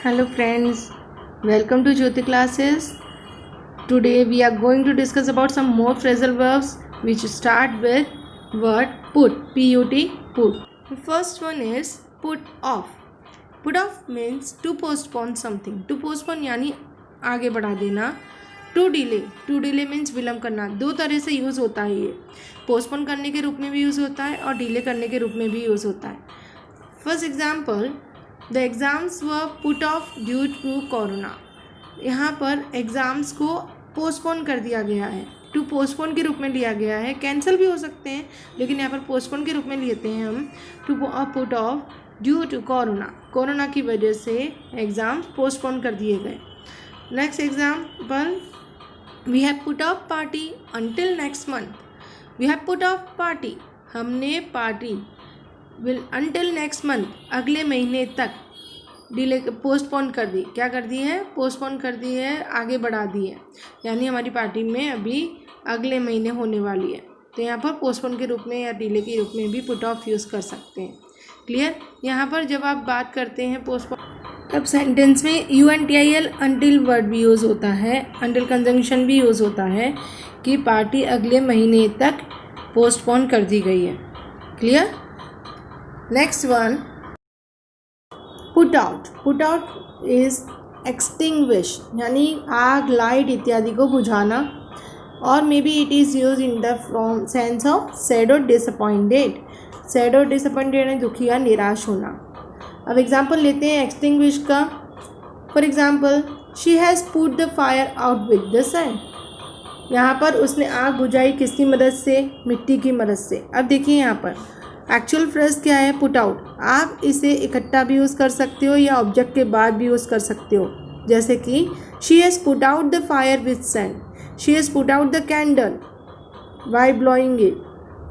Hello friends, welcome to Jyoti classes. Today we are going to discuss about some more phrasal verbs which start with word put, P-U-T, put. The first one is put off. Put off means to postpone something. To postpone यानी आगे बढ़ा देना. To delay means विलम्ब करना. दो तरह से use होता है ये. पोस्टपोन करने के रूप में भी यूज़ होता है और डिले करने के रूप में भी यूज़ होता है. First example, the exams were put off due to corona. यहाँ पर एग्ज़ाम्स को पोस्टपोन कर दिया गया है. टू पोस्टपोन के रूप में लिया गया है. कैंसिल भी हो सकते हैं लेकिन यहाँ पर पोस्टपोन के रूप में लेते हैं हम. To put off due to corona की वजह से एग्ज़ाम पोस्टपोन कर दिए गए. Next example, we have put off party until next month. We have put off party, हमने party will until next month, अगले महीने तक डिले पोस्टपोन कर दी. क्या कर दी है? पोस्टपोन कर दी है, आगे बढ़ा दी है. यानी हमारी पार्टी में अभी अगले महीने होने वाली है. तो यहाँ पर पोस्टपोन के रूप में या डिले के रूप में भी पुट ऑफ यूज़ कर सकते हैं. क्लियर? यहाँ पर जब आप बात करते हैं पोस्टपोन, तब सेंटेंस में UNTIL अंटिल वर्ड भी यूज़ होता है, अंटिल कंजंक्शन भी यूज़ होता है कि पार्टी अगले महीने तक पोस्टपोन कर दी गई है. Clear? Next one, put out. Put out is extinguish, यानी आग, लाइट इत्यादि को बुझाना. और may be it is use in the from sense of sad और डिसअपॉइंटेड. सैड और डिसअपॉइंटेड है दुखी या निराश होना. अब एग्जाम्पल लेते हैं एक्सटिंग्विश का. For example, she has put the fire out with the sand. यहाँ पर उसने आग बुझाई किसकी मदद से? मिट्टी की मदद से. अब देखिए यहाँ पर एक्चुअल फ्रेज क्या है? Put out. आप इसे इकट्ठा भी यूज़ कर सकते हो या ऑब्जेक्ट के बाद भी यूज़ कर सकते हो. जैसे कि she has put out the fire with sand. She has put out the candle by blowing it.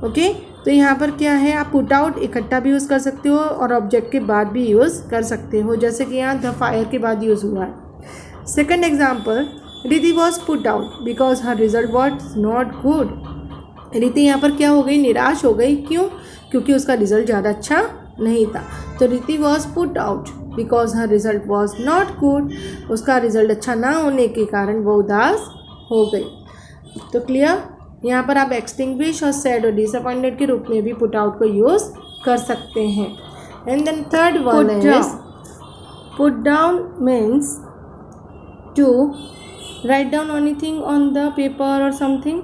Okay, तो यहाँ पर क्या है? आप पुट आउट इकट्ठा भी यूज़ कर सकते हो और ऑब्जेक्ट के बाद भी यूज़ कर सकते हो, जैसे कि यहाँ द फायर के बाद यूज़ हुआ है. सेकेंड एग्जाम्पल, रिति was put out because her result was not good. रिति यहाँ पर क्या हो गई? निराश हो गई. क्यों? क्योंकि उसका रिजल्ट ज़्यादा अच्छा नहीं था. तो रिति was put out because her result was not good. उसका रिजल्ट अच्छा ना होने के कारण वो उदास हो गई. तो क्लियर? यहाँ पर आप एक्सटिंग्विश और सैड और डिसअपॉइंटेड के रूप में भी पुट आउट को यूज़ कर सकते हैं. And then third one is put down means to write down anything on the paper और समथिंग,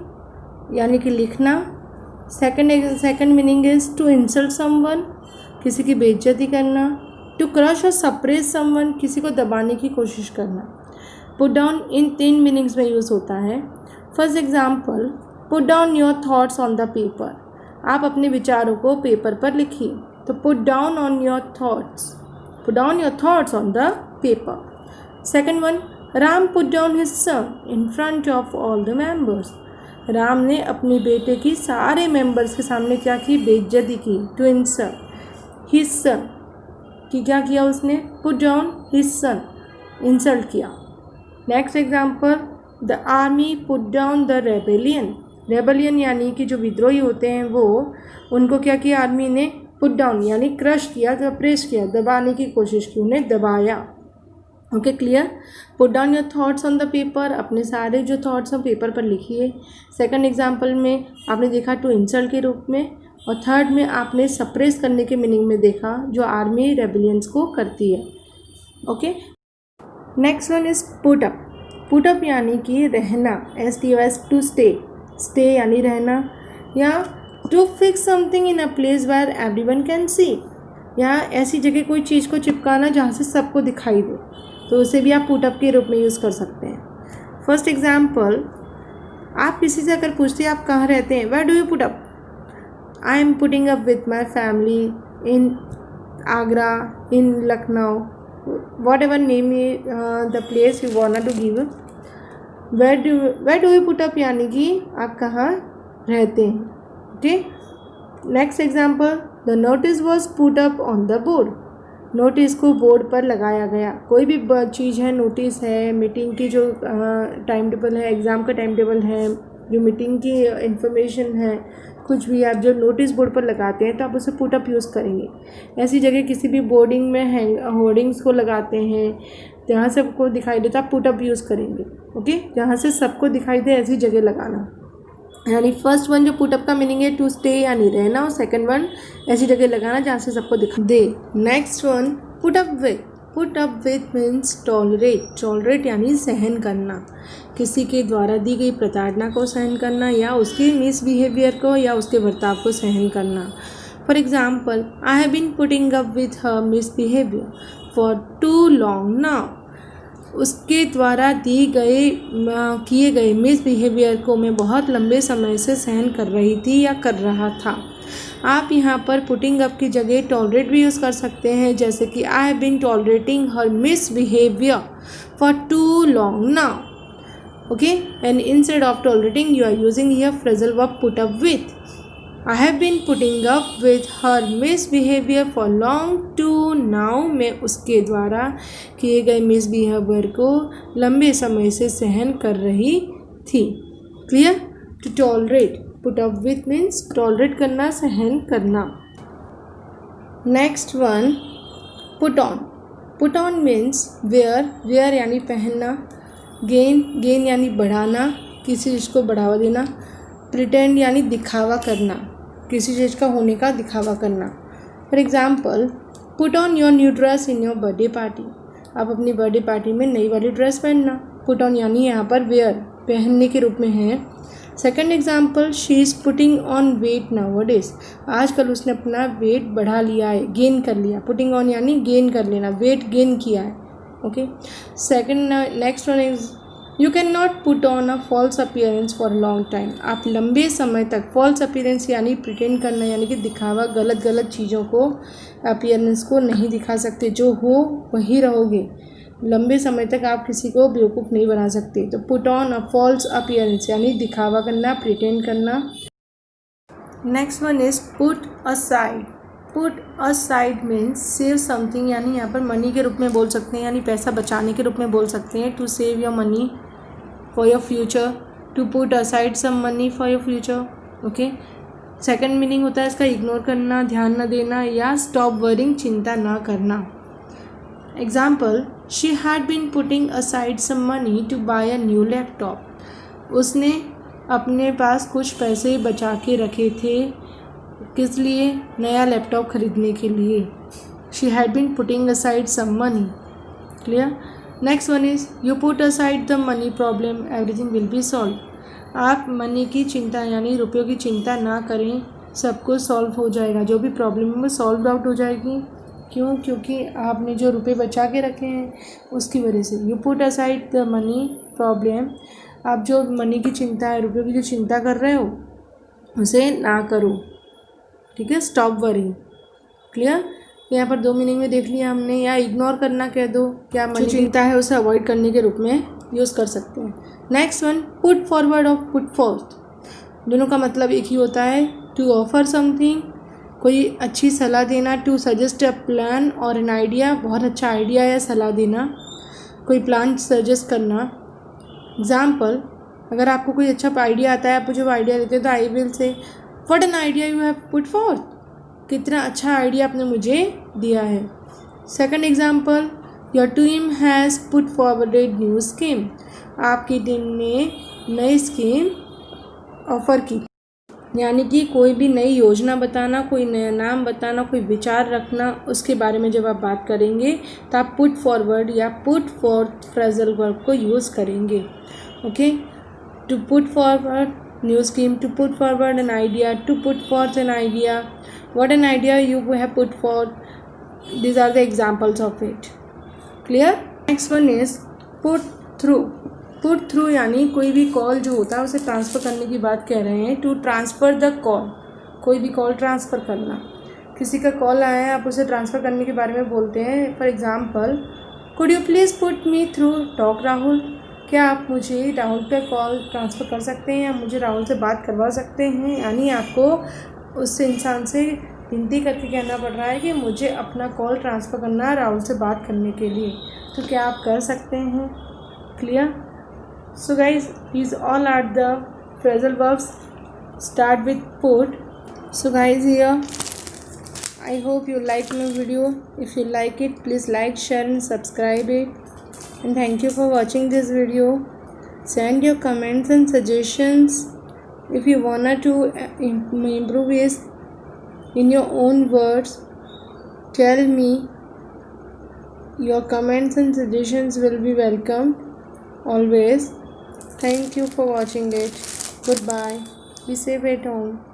यानी कि लिखना. Second meaning is to insult someone, किसी की बेइज्जती करना. टू क्रश और सप्रेस समवन, किसी को दबाने की कोशिश करना. पुट डाउन इन 3 मीनिंग्स में यूज़ होता है. First example, put down your thoughts on the paper. आप अपने विचारों को पेपर पर लिखिए. तो put down on your thoughts, put down your thoughts on the paper. Second one, Ram put down his sun in front of all the members. Ram ने अपने बेटे की सारे मेंबर्स के सामने क्या की? बेइज्जती की. टू इंसल्ट हिज सन, कि क्या किया उसने? Put down his son, insult किया. Next example, the army put down the rebellion. Rebellion यानी कि जो विद्रोही होते हैं वो, उनको क्या किया? आर्मी ने पुट डाउन यानी क्रश किया, सप्रेस किया, दबाने की कोशिश की, उन्हें दबाया. Okay, clear? Put down your thoughts on the paper, अपने सारे जो थॉट्स हैं पेपर पर लिखिए. सेकंड एग्जाम्पल में आपने देखा टू इंसल्ट के रूप में, और थर्ड में आपने सप्रेस करने के मीनिंग में देखा जो आर्मी रेबेलियंस को करती है. Okay, next one is put up. Put up यानी कि रहना, STOS, टू स्टे. स्टे यानी रहना. या to fix something in a place where everyone can see, या ऐसी जगह कोई चीज़ को चिपकाना जहाँ से सबको दिखाई दे, तो उसे भी आप पुट अप के रूप में यूज़ कर सकते हैं. फर्स्ट एग्जाम्पल, आप किसी से अगर पूछते हैं आप कहाँ रहते हैं, where do you put up? I am putting up with my family in Agra, in Lucknow, whatever name the place you want to give. Where do you put up यानी कि आप कहाँ रहते हैं. Okay, next example, the notice was put up on the board. Notice को board पर लगाया गया. कोई भी चीज़ है, नोटिस है, मीटिंग की जो टाइम टेबल है, एग्ज़ाम का टाइम टेबल है, जो मीटिंग की इंफॉर्मेशन है, कुछ भी आप जो नोटिस बोर्ड पर लगाते हैं तो आप उसे पुट अप यूज़ करेंगे। ऐसी जगह किसी भी बोर्डिंग में होर्डिंग्स को लगाते हैं जहाँ सबको दिखाई देता आप पुट अप यूज़ करेंगे। ओके, जहाँ से सबको दिखाई दे ऐसी जगह लगाना। यानी फर्स्ट वन जो पुट अप का मीनिंग है टू स्टे यानी रहना, और सेकंड वन ऐसी जगह लगाना जहाँ से सबको दिखाई दे। Next one put up with. Put up with means tolerate. Tolerate यानी सहन करना, किसी के द्वारा दी गई प्रताड़ना को सहन करना या उसके मिसबिहेवियर को या उसके बर्ताव को सहन करना। For example, I have been putting up with her misbehaviour for too long now. उसके द्वारा किए गए मिसबिहेवियर को मैं बहुत लंबे समय से सहन कर रही थी या कर रहा था। आप यहाँ पर पुटिंग अप की जगह टॉलरेट भी यूज़ कर सकते हैं, जैसे कि I have been tolerating her misbehaviour for too long now. Okay, and instead of tolerating you are using here phrasal verb put up with. I have been putting up with her misbehavior for long too now। मैं उसके द्वारा किए गए misbehaviour को लंबे समय से सहन कर रही थी। Clear? To tolerate, put up with means tolerate करना, सहन करना। Next one put on. Put on means wear. Wear यानी पहनना। गेन यानी बढ़ाना, किसी चीज़ को बढ़ावा देना। प्रिटेंड यानी दिखावा करना, किसी चीज़ का होने का दिखावा करना। For example, put on your new dress in your birthday party. आप अपनी बर्थडे पार्टी में नई वाली ड्रेस पहनना। पुट ऑन यानी यहाँ पर वेयर, पहनने के रूप में है। Second example, she is putting on weight nowadays. आजकल उसने अपना वेट बढ़ा लिया है, गेन कर लिया। पुटिंग ऑन यानी गेन कर लेना, वेट गेन किया है। Okay, second next one is you can not put on a false appearance for long time. आप लंबे समय तक फॉल्स अपीयरेंस यानी प्रिटेंड करना यानी कि दिखावा, गलत चीज़ों को, अपीयरेंस को नहीं दिखा सकते। जो हो वही रहोगे। लंबे समय तक आप किसी को बेवकूफ़ नहीं बना सकते। तो put on a false appearance यानी दिखावा करना, प्रिटेंड करना। Next one is put aside. Put aside means save something, यानी यहाँ पर मनी के रूप में बोल सकते हैं, यानी पैसा बचाने के रूप में बोल सकते हैं। To save your money for your future, to put aside some money for your future. Okay, second meaning होता है इसका इग्नोर करना, ध्यान न देना या स्टॉप वरिंग, चिंता ना करना। Example, she had been putting aside some money to buy a new laptop. उसने अपने पास कुछ पैसे बचा के रखे थे, किस लिए? नया लैपटॉप खरीदने के लिए। She had been putting aside some money. Clear? Next one is you put aside the money problem, everything will be solve. आप मनी की चिंता यानी रुपयों की चिंता ना करें, सब कुछ सॉल्व हो जाएगा। जो भी प्रॉब्लम है वो सॉल्व आउट हो जाएगी। क्यों? क्योंकि आपने जो रुपये बचा के रखे हैं उसकी वजह से। You put aside the money problem, आप जो मनी की चिंता है, रुपयों की जो चिंता कर रहे हो उसे ना करो। ठीक है, स्टॉप वरिंग। क्लियर? यहाँ पर दो मीनिंग में देख लिया हमने। या इग्नोर करना कह दो, क्या मनी चिंता है उसे अवॉइड करने के रूप में यूज़ कर सकते हैं। नेक्स्ट वन पुट फॉरवर्ड और पुट फोर्थ, दोनों का मतलब एक ही होता है। टू ऑफर समथिंग, कोई अच्छी सलाह देना। टू सजेस्ट अ प्लान और एन आइडिया, बहुत अच्छा आइडिया या सलाह देना, कोई प्लान सजेस्ट करना। एग्जाम्पल, अगर आपको कोई अच्छा आइडिया आता है, आप मुझे वो आइडिया देते हैं तो I will say what an idea you have put forth, कितना अच्छा आइडिया आपने मुझे दिया है। Second example, your team has put forwarded new scheme, आपकी टीम ने नई स्कीम ऑफ़र की। यानी कि कोई भी नई योजना बताना, कोई नया नाम बताना, कोई विचार रखना, उसके बारे में जब आप बात करेंगे तो आप पुट फॉरवर्ड या पुट फॉर्थ फ्रेजल वर्ब को यूज़ करेंगे। Okay, to put forward new scheme, to put forward an idea, to put forth an idea, what an idea you have put forth. These are the examples of it. Clear? Next one is put through. Put through यानी कोई भी call जो होता है उसे transfer करने की बात कह रहे हैं। टू ट्रांसफ़र द कॉल, कोई भी कॉल ट्रांसफ़र करना। किसी का कॉल आया है, आप उसे ट्रांसफ़र करने के बारे में बोलते हैं। For example, could you please put me through talk Rahul, क्या आप मुझे राहुल पे कॉल ट्रांसफ़र कर सकते हैं या मुझे राहुल से बात करवा सकते हैं। यानी आपको उस इंसान से विनती करके कहना पड़ रहा है कि मुझे अपना कॉल ट्रांसफ़र करना है राहुल से बात करने के लिए, तो क्या आप कर सकते हैं। Clear? So guys, these all are the phrasal verbs. start with put. So guys, here I hope you like my video. If you like it, please like, share and subscribe it. And thank you for watching this video. Send your comments and suggestions. If you wanna to improve it in your own words, tell me. Your comments and suggestions will be welcomed always. Thank you for watching it. Goodbye. Be safe at home.